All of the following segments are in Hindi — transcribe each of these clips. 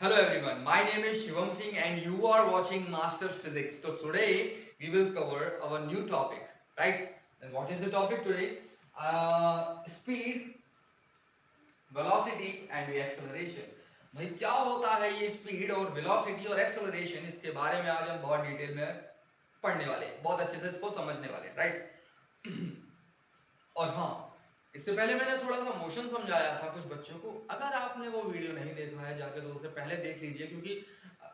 Hello everyone, my name is Shivam Singh and you are watching Master Physics. So today we will cover our new topic, right? And what is the topic today? Speed, velocity and the acceleration. भाई क्या होता है ये स्पीड और वेलोसिटी और एक्सेलरेशन, इसके बारे में आज हम बहुत डिटेल में पढ़ने वाले हैं, बहुत अच्छे से इसको समझने वाले हैं, राइट? और हाँ, इससे पहले मैंने थोड़ा सा मोशन समझाया था कुछ बच्चों को। अगर आपने वो वीडियो नहीं देखा है जाके तो उसे पहले देख लीजिए, क्योंकि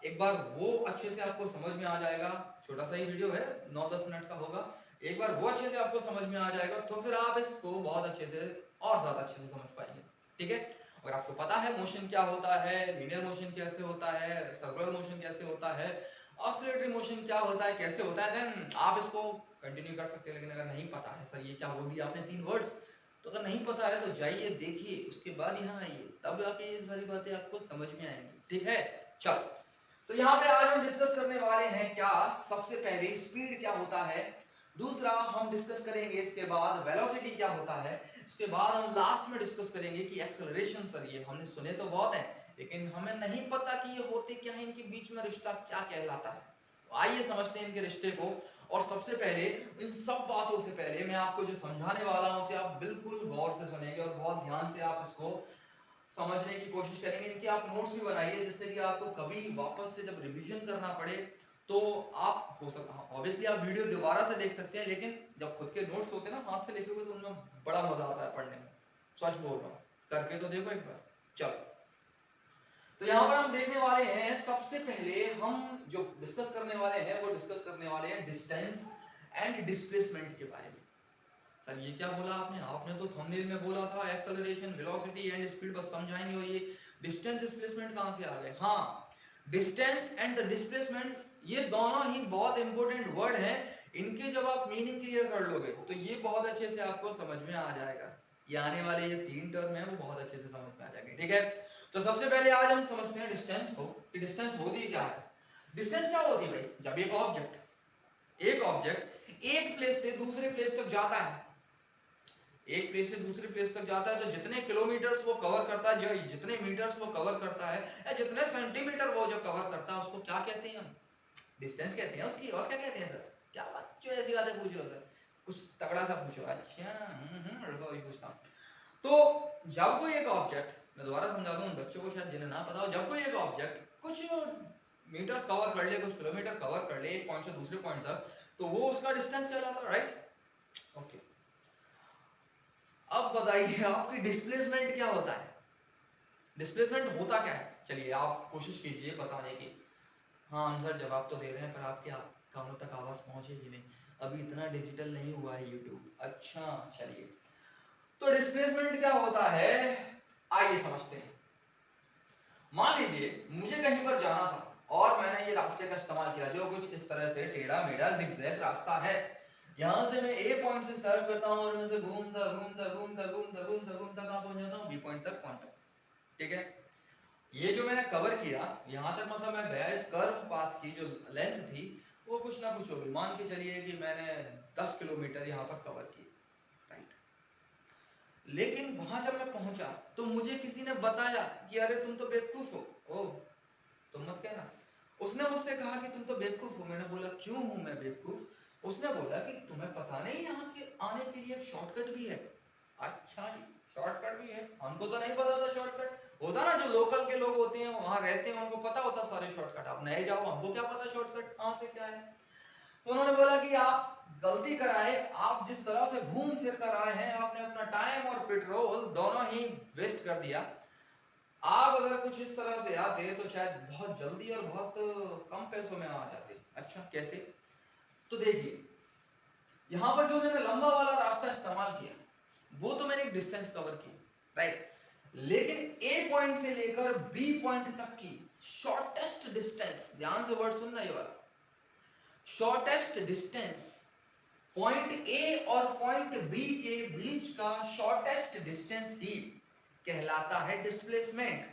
एक बार वो अच्छे से आपको समझ में आ जाएगा। छोटा सा ही वीडियो है, 9-10 मिनट का होगा। एक बार वो अच्छे से आपको समझ में आ जाएगा तो फिर आप इसको बहुत अच्छे से और ज्यादा अच्छे से समझ पाएंगे, ठीक है? अगर आपको पता है मोशन क्या होता है, लीनियर मोशन कैसे होता है, सर्कुलर मोशन कैसे होता है, ऑस्किलेटरी मोशन क्या होता है, कैसे होता है, देन आप इसको कंटिन्यू कर सकते हैं। लेकिन अगर नहीं पता है सर ये क्या बोल दिया आपने 3 वर्ड्स, तो अगर नहीं पता है तो जाइए देखिए, उसके बाद यहाँ आइए, तब जाके ये सारी बातें आपको समझ में आएंगी, ठीक है? चलो, तो यहाँ पे आज हम डिस्कस करने वाले हैं क्या, सबसे पहले स्पीड क्या होता है, दूसरा हम डिस्कस करेंगे इसके बाद वेलोसिटी क्या होता है, उसके बाद हम लास्ट में डिस्कस करेंगे कि एक्सेलरेशन। सर ये हमने सुने तो बहुत है लेकिन हमें नहीं पता कि ये होते क्या है, इनके बीच में रिश्ता क्या कहलाता है। तो आइए समझते हैं इनके रिश्ते को। और सबसे पहले इन सब बातों से पहले मैं आपको जो समझाने वाला हूं उसे आप बिल्कुल गौर से सुनेंगे और बहुत ध्यान से आप इसको समझने की कोशिश करेंगे। इनके आप नोट्स भी बनाइए जिससे कि आपको कभी वापस से जब रिवीजन करना पड़े तो आप हो सकता, ऑब्वियसली आप वीडियो दोबारा से देख सकते हैं, लेकिन जब खुद के नोट्स होते हैं ना हाथ से लिखे हुए, तो उनमें बड़ा मजा आता है पढ़ने में। सच बोल रहा हूँ, करके तो देखो एक बार। चलो, तो यहाँ पर हम देखने वाले हैं, सबसे पहले हम जो डिस्कस करने वाले हैं वो डिस्कस करने वाले हैं डिस्टेंस एंड डिस्प्लेसमेंट के बारे में। सर ये क्या बोला आपने? आपने तो थंबनेल में बोला था एक्सेलरेशन, वेलोसिटी एंड स्पीड बस समझाएंगे, और ये डिस्टेंस डिस्प्लेसमेंट कहां से आ गए? हाँ, डिस्टेंस एंड द डिस्प्लेसमेंट ये दोनों ही बहुत इंपॉर्टेंट वर्ड हैं। इनके जब आप मीनिंग क्लियर कर लोगे तो ये बहुत अच्छे से आपको समझ में आ जाएगा। ये आने वाले ये 3 टर्म है वो बहुत अच्छे से समझ में आ जाएंगे, ठीक है? तो सबसे पहले आज हम समझते हैं डिस्टेंस को, कि डिस्टेंस होती क्या है। डिस्टेंस क्या होती है भाई? जब एक ऑब्जेक्ट एक प्लेस से दूसरे प्लेस तक जाता है, एक प्लेस से दूसरे प्लेस तक जाता है, तो जितने किलोमीटर्स वो कवर करता है, जो जितने मीटर्स वो कवर करता है, या जितने सेंटीमीटर वो जो कवर करता है, उसको क्या कहते हैं? हम डिस्टेंस कहते हैं उसकी। और क्या कहते हैं सर? क्या बात जो ऐसी बातें पूछ रहे हो सर, कुछ तगड़ा सा पूछो। अच्छा, रुको अभी पूछता हूँ। तो जब कोई एक ऑब्जेक्ट, मैं दोबारा समझा दूं बच्चों को शायद जिन्हें ना पता हो, जब कोई एक ऑब्जेक्ट कुछ मीटर्स कवर कर ले, कुछ किलोमीटर कवर कर ले एक पॉइंट से दूसरे पॉइंट तक, तो वो उसका डिस्टेंस कहलाता है, राइट? ओके, अब बताइए आपकी डिस्प्लेसमेंट क्या होता है? डिस्प्लेसमेंट होता क्या है? चलिए आप कोशिश कीजिए बताने की। हाँ आंसर जवाब तो दे रहे हैं पर आपके कानों तक आवाज पहुंचेगी नहीं, अभी इतना डिजिटल नहीं हुआ है यूट्यूब। अच्छा चलिए, तो डिस्प्लेसमेंट क्या होता है आइए समझते हैं। मान लीजिए मुझे कहीं पर जाना था और मैंने ये रास्ते का इस्तेमाल किया जो कुछ इस तरह से टेढ़ा मेढ़ा जिगजैग रास्ता है। यहां से मैं ए पॉइंट से स्टार्ट करता हूं और मैं से घूमता घूमता घूमता घूमता घूमता घूमता कहां पहुंच जाता हूं? बी पॉइंट तक पहुंचता हूं, ठीक है? ये जो मैंने कवर किया यहां तक, मतलब मैं गया, इस कर्व पाथ की जो लेंथ थी वो कुछ ना कुछ होगी। मान के चलिए कि मैंने 10 किलोमीटर यहां पर कवर की, राइट? लेकिन वहां जब मैं पहुंचा तो मुझे किसी ने बताया कि अरे तुम तो बेवकूफ हो। ओह, तुम मत कहना। उसने मुझसे कहा कि तुम तो बेवकूफ हो। मैंने बोला क्यों हूं मैं बेवकूफ? उसने बोला कि तुम्हें पता नहीं यहाँ के आने के लिए एक शॉर्टकट भी है। अच्छा जी, शॉर्टकट भी है? हमको तो नहीं पता था शॉर्टकट होता ना, जो लोकल के लोग होते हैं वहां रहते हैं उनको पता होता सारे शॉर्टकट, आप नए जाओ हमको क्या पता शॉर्टकट कहां से क्या है। तो उन्होंने बोला कि आप गलती कराए, आप जिस तरह से घूम फिर कर आए हैं आपने अपना टाइम और पेट्रोल दोनों ही वेस्ट कर दिया। आप अगर कुछ इस तरह से आते तो शायद बहुत जल्दी और बहुत कम पैसों में आ जाते। अच्छा कैसे? तो देखिए यहां पर जो मैंने लंबा वाला रास्ता इस्तेमाल किया वो तो मैंने एक डिस्टेंस कवर की, राइट? लेकिन ए पॉइंट से लेकर बी पॉइंट तक की शॉर्टेस्ट डिस्टेंस, ध्यान से वर्ड सुनना ये वाला, शॉर्टेस्ट डिस्टेंस, पॉइंट ए और पॉइंट बी के बीच का शॉर्टेस्ट डिस्टेंस ही कहलाता है डिस्प्लेसमेंट।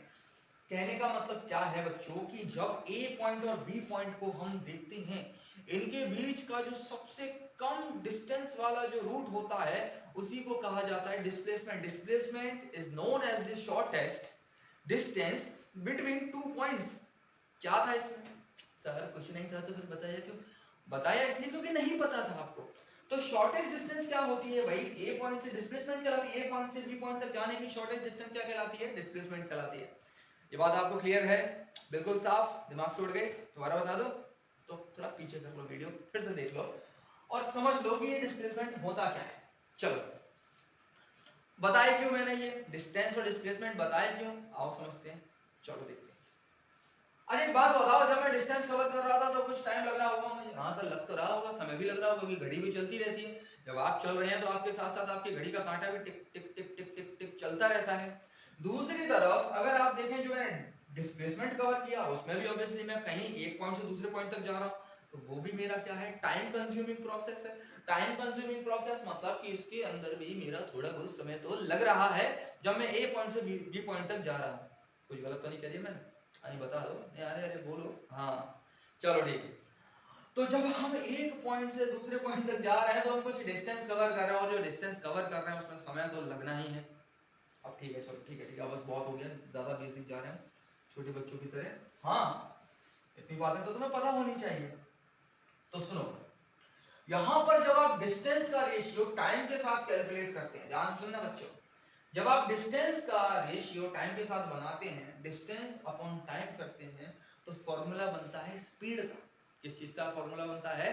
कहने का मतलब क्या है बच्चों कि जब ए पॉइंट और बी पॉइंट को हम देखते हैं, इनके बीच का जो सबसे कम डिस्टेंस वाला जो रूट होता है उसी को कहा जाता है displacement. Displacement is known as the shortest distance between two points. क्या था इसमें? सर कुछ नहीं था। तो फिर बताया क्यों? बताया इसलिए क्योंकि नहीं पता था आपको। तो शॉर्टेस्ट डिस्टेंस क्या होती है भाई? ए पॉइंट से डिस्प्लेसमेंट कहलाती है। ए पॉइंट से बी पॉइंट तक जाने की शॉर्टेस्ट डिस्टेंस क्या कहलाती है? डिस्प्लेसमेंट कहलाती है। ये बात आपको क्लियर है? बिल्कुल साफ, दिमाग से उड़ गए? दोबारा बता दो। तो थोड़ा पीछे कर लो वीडियो, फिर से देख लो और समझ लो कि ये डिस्प्लेसमेंट होता क्या है। चलो बताए क्यों मैंने ये डिस्टेंस और डिस्प्लेसमेंट बताए क्यों, आओ समझते हैं। चलो देखते हैं। अच्छा एक बात बताओ, जब मैं डिस्टेंस कवर कर रहा था तो कुछ टाइम लग रहा होगा मुझे? हाँ सर लग तो रहा होगा, समय भी लग रहा होगा क्योंकि घड़ी भी चलती रहती है। जब आप चल रहे हैं तो आपके साथ साथ आपकी घड़ी का कांटा भी टिक टिक टिक टिक टिक टिक चलता रहता है। दूसरी तरफ अगर आप देखें जो मैंने डिस्प्लेसमेंट कवर किया उसमें भी ऑब्वियसली मैं कहीं एक पॉइंट से दूसरे पॉइंट तक जा रहा हूँ, तो वो भी मेरा क्या है? टाइम कंज्यूमिंग प्रोसेस है। टाइम कंज्यूमिंग प्रोसेस मतलब कि इसके अंदर भी मेरा थोड़ा बहुत समय तो लग रहा है जब मैं ए पॉइंट से बी पॉइंट तक जा रहा हूँ। कुछ गलत तो नहीं कह रही मैंने? अरे बता दो। नहीं अरे अरे बोलो। हाँ चलो ठीक है। तो जब हम एक पॉइंट से दूसरे पॉइंट तक जा रहे हैं तो हम कुछ डिस्टेंस कवर कर रहे हैं, और जो डिस्टेंस कवर कर रहे हैं उसमें समय तो लगना ही है। अब ठीक है चलो ठीक है ठीक है, बस बहुत हो गया, ज्यादा बेसिक जा रहे हैं छोटे बच्चों की तरह। हाँ इतनी बातें तो तुम्हें पता होनी चाहिए। तो सुनो, यहां पर जब आप डिस्टेंस का रेशियो टाइम के साथ कैलकुलेट करते हैं, ध्यान से सुनना बच्चों, जब आप डिस्टेंस का रेशियो टाइम के साथ बनाते हैं, डिस्टेंस अपॉन टाइम करते हैं, तो फॉर्मूला बनता है स्पीड का। किस चीज का फॉर्मूला बनता है?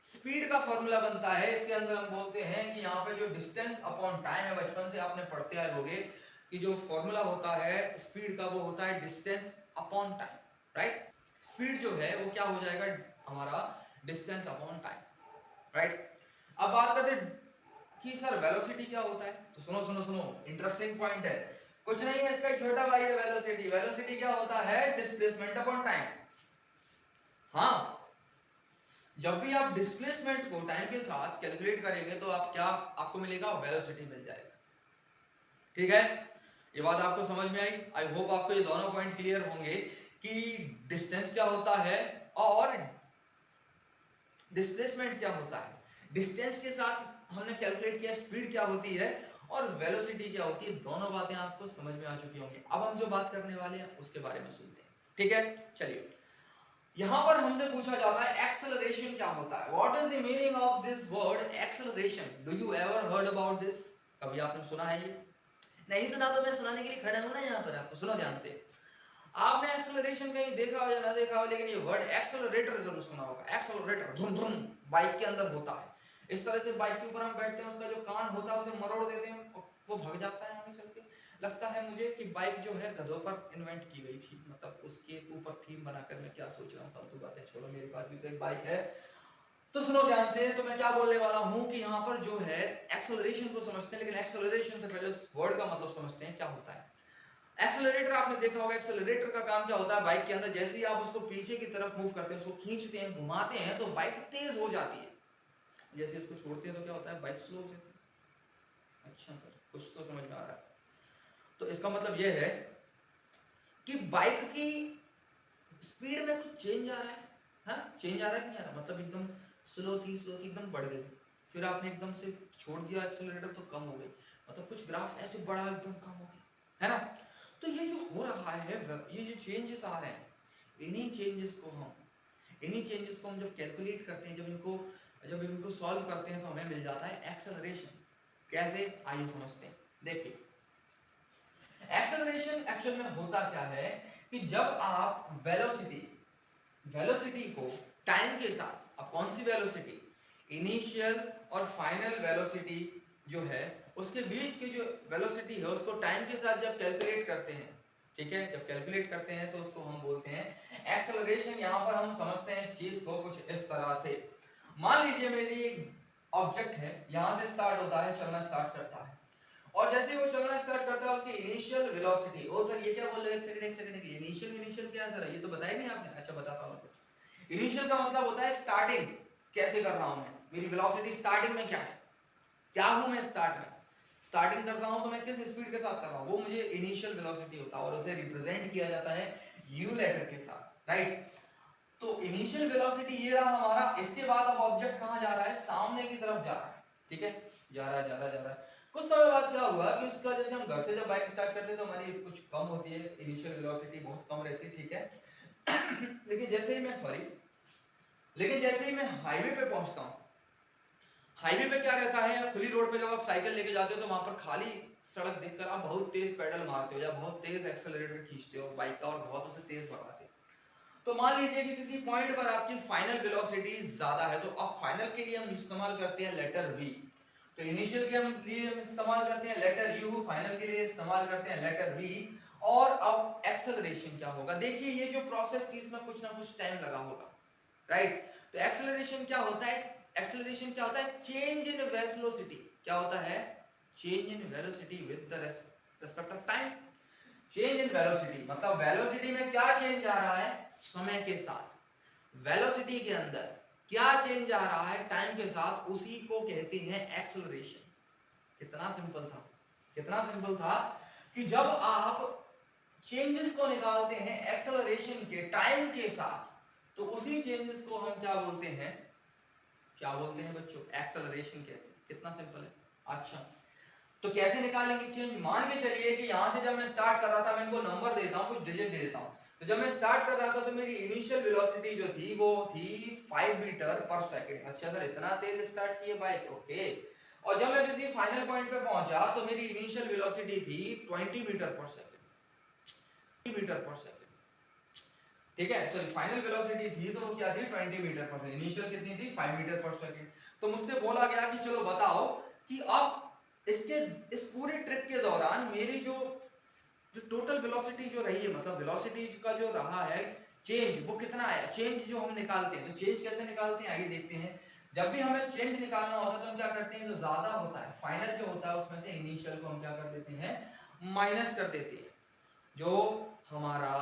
स्पीड का फॉर्मूला बनता है। इसके अंदर हम बोलते हैं कि यहाँ पे जो डिस्टेंस अपॉन टाइम है, बचपन से आपने पढ़ते आए होंगे कि जो फॉर्मूला होता है स्पीड का वो होता है distance upon time, right? Speed जो है वो क्या हो जाएगा हमारा? Distance upon time, right? अब बात करते हैं कि सर वेलोसिटी क्या होता है। तो सुनो सुनो सुनो, इंटरेस्टिंग पॉइंट है। कुछ नहीं है, इसका छोटा भाई है वेलोसिटी। वेलोसिटी क्या होता है? Displacement upon time. हाँ जब भी आप डिस्प्लेसमेंट को टाइम के साथ कैलकुलेट करेंगे तो आप क्या आपको मिलेगा? वेलोसिटी मिल जाएगा। ठीक है, ये बात आपको समझ में आई? आई होप आपको ये दोनों पॉइंट क्लियर होंगे कि डिस्टेंस क्या होता है और डिस्प्लेसमेंट क्या होता है। डिस्टेंस के साथ हमने कैलकुलेट किया स्पीड क्या होती है और वेलोसिटी क्या होती है। दोनों बातें आपको समझ में आ चुकी होंगी। अब हम जो बात करने वाले हैं उसके बारे में सुनते हैं। ठीक है चलिए, यहां पर हमसे पूछा जाता है एक्सेलरेशन क्या होता है। What is the meaning of this word acceleration? Do you ever heard about this? कभी आपने सुना है ये? नहीं सुना तो मैं सुनाने के लिए खड़ा हूं ना यहाँ पर। आपको सुनो ध्यान से, आपने एक्सेलरेशन कहीं देखा हो या ना देखा हो, लेकिन ये वर्ड एक्सेलरेटर जरूर सुना होगा। एक्सेलरेटर धुम धुम बाइक के अंदर होता है। इस तरह से बाइक के ऊपर हम बैठते हैं, उसका जो कान होता है उसे मरोड़ देते हैं और वो भाग जाता है आगे चल के। लगता है मुझे कि बाइक जो है गधों पर इन्वेंट की गई थी, मतलब उसके ऊपर थीम बनाकर। मैं क्या सोच रहा हूँ, फालतू बातें छोड़ो, मेरे पास भी तो एक बाइक है। तो सुनो ध्यान से, तो मैं क्या बोलने वाला हूँ कि यहाँ पर जो है एक्सेलरेशन को समझते हैं, लेकिन एक्सेलरेशन से पहले वर्ड का मतलब समझते हैं क्या होता है। एक्सेलरेटर आपने देखा होगा। एक्सेलरेटर का काम क्या होता है? बाइक के अंदर जैसे ही आप उसको पीछे की तरफ मूव करते हैं, उसको खींचते हैं, घुमाते हैं, तो बाइक तेज हो जाती है। जैसे इसको छोड़ते हैं तो क्या होता है? बाइक स्लो हो जाती है। अच्छा सर कुछ तो समझ में आ रहा है। तो इसका मतलब यह है कि बाइक की स्पीड में कुछ चेंज आ रहा है। हाँ चेंज आ रहा है कि नहीं आ रहा? मतलब एकदम स्लो थी एकदम बढ़ गई, फिर आपने एकदम से छोड़ दिया एक्सेलरेटर तो कम हो गई, मतलब कुछ ग्राफ ऐसे बढ़ा एकदम कम हो गया, है ना? तो ये जो हो रहा है, ये जो चेंजेस आ रहे हैं, इन्हीं चेंजेस को हम जब कैलकुलेट करते हैं, जब इनको सॉल्व करते हैं तो हमें मिल जाता है एक्सेलरेशन। कैसे? आइए समझते हैं। देखिए एक्सेलरेशन एक्चुअल में होता क्या है कि जब आप वेलोसिटी को टाइम के साथ, अब कौन सी वेलोसिटी? इनिशियल और फाइनल वेलोसिटी जो है उसके बीच की जो वेलोसिटी है उसको टाइम के साथ जब कैलकुलेट करते हैं, ठीक है, जब कैलकुलेट करते हैं तो उसको हम बोलते हैं एक्सेलरेशन। यहां पर हम समझते हैं इस चीज को कुछ इस तरह से। मान लीजिए मेरी एक ऑब्जेक्ट है, यहां से स्टार्ट होता है, चलना स्टार्ट करता है, और जैसे वो चलना स्टार्ट करता है उसकी इनिशियल वेलोसिटी। ओ सर ये क्या बोल रहे हो? एक सेकंड इनिशियल क्या है सर? ये तो बताया नहीं आपने। अच्छा बताता हूं आपको। इनिशियल का मतलब होता है स्टार्टिंग, कैसे कर रहा हूं मैं, मेरी वेलोसिटी स्टार्टिंग में क्या है, क्या हूं मैं स्टार्टिंग कर रहा हूं तो मैं किस स्पीड के साथ कर रहा हूं, वो मुझे इनिशियल वेलोसिटी होता है, और उसे रिप्रेजेंट किया जाता है u लेटर के साथ, राइट? तो इनिशियल वेलोसिटी ये रहा हमारा। इसके बाद अब ऑब्जेक्ट कहां जा रहा है? सामने की तरफ जा रहा है, ठीक है, जा रहा है। कुछ समय बाद क्या हुआ कि उसका जैसे हम घर से जब बाइक स्टार्ट करते हैं तो हमारी कुछ कम होती है, इनिशियल वेलोसिटी बहुत कम रहती है, ठीक है। लेकिन जैसे ही मैं हाईवे पे पहुंचता हूँ, हाईवे पे क्या रहता है, खुली रोड पे जब आप साइकिल लेके जाते हो तो वहां पर खाली सड़क देखकर आप बहुत तेज पेडल मारते हो या बहुत तेज एक्सेलरेटर खींचते हो बाइक का और बहुत उसे तेज भगाते हो। तो मान लीजिए कि किसी पॉइंट पर आपकी फाइनल वेलोसिटी ज्यादा है, तो अब फाइनल के लिए हम इस्तेमाल करते हैं लेटर वी। तो इनिशियल के लिए हम इस्तेमाल करते हैं लेटर यू, फाइनल के लिए इस्तेमाल करते हैं लेटर वी। और अब एक्सेलरेशन क्या होगा, देखिए ये जो प्रोसेस थी इसमें कुछ ना कुछ टाइम लगा होगा, राइट। तो एक्सेलरेशन क्या होता है, एक्सेलरेशन क्या होता है, चेंज इन वेलोसिटी। क्या होता है, change in velocity with the respect of time. Change in velocity मतलब वेलोसिटी में क्या चेंज आ रहा है समय के साथ, वेलोसिटी के अंदर क्या चेंज आ रहा है टाइम के साथ, उसी को कहते हैं एक्सेलरेशन। कितना सिंपल था, कितना सिंपल था कि जब आप चेंजेस को निकालते हैं एक्सेलरेशन के टाइम के साथ, तो उसी चेंजेस को हम क्या बोलते हैं, क्या बोलते हैं बच्चों, एक्सेलरेशन कहते हैं। कितना सिंपल है। अच्छा, तो कैसे निकालेंगे चेंज, मान के चलिए कि यहां से जब मैं स्टार्ट कर रहा था, मैं इनको नंबर देता हूं, कुछ डिजिट दे देता हूं। तो जब मैं स्टार्ट कर रहा था तो मेरी इनिशियल वेलोसिटी जो थी वो थी 5 मीटर पर सेकंड। अच्छा सर, इतना तेज स्टार्ट किए बाइक, ओके। और जब मैं किसी फाइनल पॉइंट पे पहुंचा तो मेरी इनिशियल वेलोसिटी थी 20 मीटर पर सेकंड, मीटर पर सेकंड, ठीक है। सॉरी, फाइनल वेलोसिटी थी तो वो क्या थी, 20 मीटर पर सेकंड। इनिशियल कितनी थी, 5 मीटर पर सेकंड। तो मुझसे बोला गया कि चलो बताओ कि अब इसके इस पूरे ट्रिप के दौरान मेरी जो जो टोटल वेलोसिटी जो रही है, मतलब वेलोसिटी का जो रहा है चेंज, वो कितना आया, चेंज जो हम निकालते हैं। तो चेंज कैसे निकालते हैं आइए देखते हैं। जब भी हमें चेंज निकालना होता है तो हम क्या करते हैं, जो ज्यादा होता है फाइनल जो होता है उसमें से इनिशियल को हम क्या कर देते हैं, माइनस कर देते हैं। जो हमारा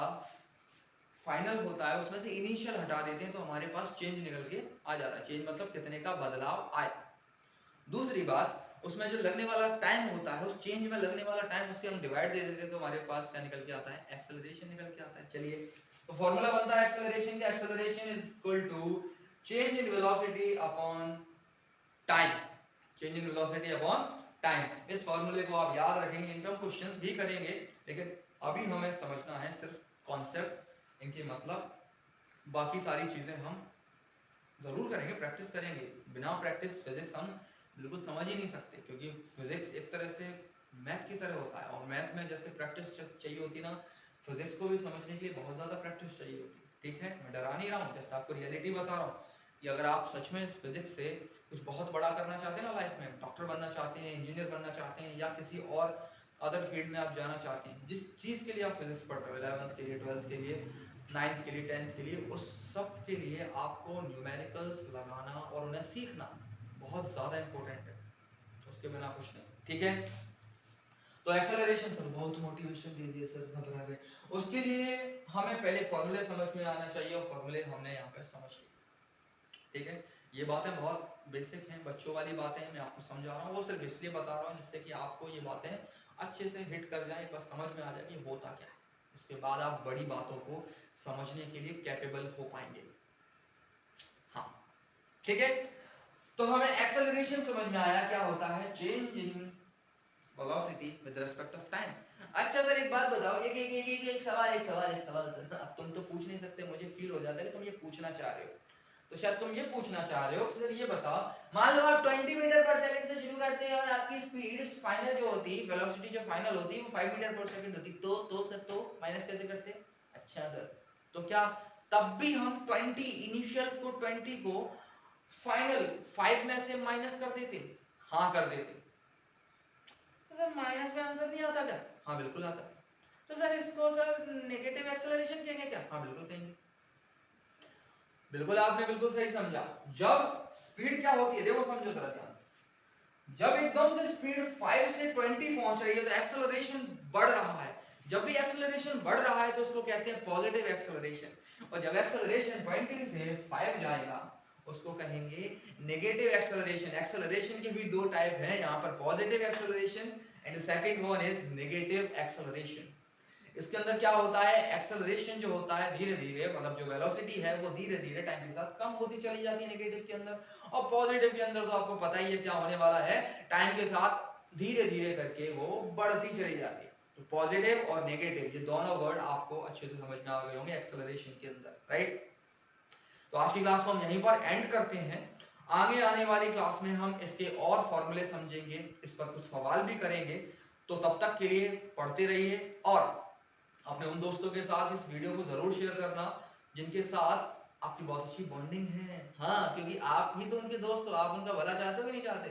फाइनल होता है उसमें से इनिशियल हटा देते हैं तो हमारे पास चेंज निकल के आ जाता है। चेंज मतलब कितने का बदलाव आया। दूसरी बात, उसमें जो लगने वाला टाइम होता है, उस चेंज में लगने वाला टाइम, उससे हम डिवाइड दे देते हैं तो हमारे पास क्या निकल के आता है, एक्सेलरेशन निकल के आता है। चलिए, तो फॉर्मूला बनता है एक्सेलरेशन का, acceleration is equal to change in velocity upon time, change in velocity upon time. इस फॉर्मूले को आप याद रखेंगे, इन पे हम क्वेश्चंस भी करेंगे, लेकिन अभी हमें समझना है सिर्फ कॉन्सेप्ट, इनके मतलब। बाकी सारी चीजें हम जरूर करेंगे, प्रैक्टिस करेंगे। बिना प्रैक्टिस फिजिक्स हम बिल्कुल समझ ही नहीं सकते, क्योंकि फिजिक्स एक तरह से मैथ की तरह होता है, और मैथ में जैसे प्रैक्टिस चाहिए होती ना, फिजिक्स को भी समझने के लिए बहुत ज्यादा प्रैक्टिस चाहिए होती है। ठीक है, मैं डरा नहीं रहा हूँ, जस्ट आपको रियलिटी बता रहा हूँ कि अगर आप सच में इस फिजिक्स से कुछ बहुत बड़ा करना चाहते हैं ना लाइफ में, डॉक्टर बनना चाहते हैं, इंजीनियर बनना चाहते हैं, या किसी और अदर फील्ड में आप जाना चाहते हैं, जिस चीज के लिए आप फिजिक्स पढ़ रहे हो, 11th के लिए, 12th के लिए, 9th के लिए, 10th के लिए, उस सब के लिए आपको न्यूमेरिकल्स लगाना और उन्हें सीखना बहुत ज्यादा इंपॉर्टेंट है। उसके बिना कुछ नहीं, ठीक है। तो एक्सेलरेशन, सर बहुत मोटिवेशन दे दिए सर, घबरा गए। उसके लिए हमें पहले फॉर्मूले समझ में आना चाहिए, और फॉर्मूले हमने यहाँ पे समझ लिए, ठीक है। ये बातें बहुत बेसिक हैं, बच्चों वाली बातें हैं, मैं आपको समझा रहा हूँ, वो सिर्फ इसलिए बता रहा हूँ जिससे कि आपको ये बातें अच्छे से हिट कर जाए, बस समझ में आ जाए कि होता क्या है। इसके बाद आप बड़ी बातों को समझने के लिए कैपेबल हो पाएंगे। हाँ, ठीक है। तो हमें एक्सेलरेशन समझ में आया क्या होता है, change in velocity with respect of time. अच्छा सर, एक बात बताओ, एक सवाल सर, अब तुम तो पूछ नहीं सकते, मुझे फील हो जाता है कि तुम ये पूछना चाह रहे हो। तो शायद तुम ये पूछना चाह रहे हो कि सर ये बताओ, मान लो आप 20 मीटर पर सेकंड से शुरू करते हैं और आपकी स्पीड फाइनल जो होती है, वेलोसिटी जो फाइनल होती है वो 5 मीटर पर सेकंड होती, तो सर तो माइनस कैसे करते हैं? अच्छा सर, तो क्या तब भी हम 20 इनिशियल को 20 को फाइनल 5 में से माइनस कर देते? हाँ कर देते। तो सर माइनस में आंसर नहीं आता क्या? हाँ बिल्कुल आता। तो सर इसको सर नेगेटिव एक्सेलरेशन कहेंगे क्या? हाँ बिल्कुल कहेंगे। बिल्कुल, आपने बिल्कुल सही समझा। जब स्पीड क्या होती है, देखो समझो जरा ध्यान से, जब एकदम से स्पीड 5 से 20 पहुंच रही है तो एक्सेलरेशन बढ़ रहा है। जब भी एक्सेलरेशन बढ़ रहा है तो उसको कहते हैं पॉजिटिव एक्सेलरेशन, और जब एक्सेलरेशन 20 से 5 जाएगा उसको कहेंगे नेगेटिव एक्सेलरेशन। एक्सेलरेशन के भी दो टाइप हैं यहाँ पर, positive acceleration and second one is negative acceleration. इसके अंदर क्या होता है, एक्सेलरेशन जो होता है धीरे धीरे, मतलब जो वेलोसिटी है वो धीरे धीरे टाइम के साथ कम होती चली जाती है नेगेटिव के अंदर, और पॉजिटिव के अंदर तो आपको पता ही है क्या होने वाला है, टाइम के साथ धीरे धीरे करके वो बढ़ती चली जाती है। तो पॉजिटिव और नेगेटिव ये दोनों वर्ड आपको अच्छे से समझ में आ गए होंगे एक्सेलरेशन के अंदर, राइट। तो आज की क्लास को हम यहीं पर एंड करते हैं। आगे आने वाली क्लास में हम इसके और फॉर्मूले समझेंगे, इस पर कुछ सवाल भी करेंगे। तो तब तक के लिए पढ़ते रहिए और अपने उन दोस्तों के साथ इस वीडियो को जरूर शेयर करना जिनके साथ आपकी बहुत अच्छी बॉन्डिंग है। हाँ, क्योंकि आप ही तो उनके दोस्त हो, आप उनका भला चाहते हो कि नहीं चाहते?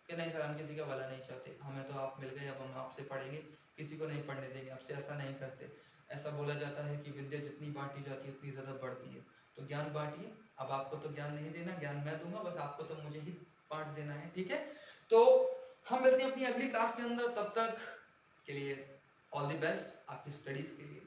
कि नहीं सर, हम किसी का भला नहीं चाहते, हमें तो आप मिल गए, अब हम आपसे पढ़ेंगे, किसी को नहीं पढ़ने देंगे आपसे, ऐसा नहीं करते। ऐसा बोला जाता है कि विद्या जितनी बांटी जाती है उतनी ज्यादा बढ़ती है। तो ज्ञान बांटिए। अब आपको तो ज्ञान नहीं देना, ज्ञान मैं दूंगा, बस आपको तो मुझे ही बांट देना है, ठीक है। तो हम मिलते हैं अपनी अगली क्लास के अंदर, तब तक के लिए ऑल द बेस्ट आपकी स्टडीज के लिए।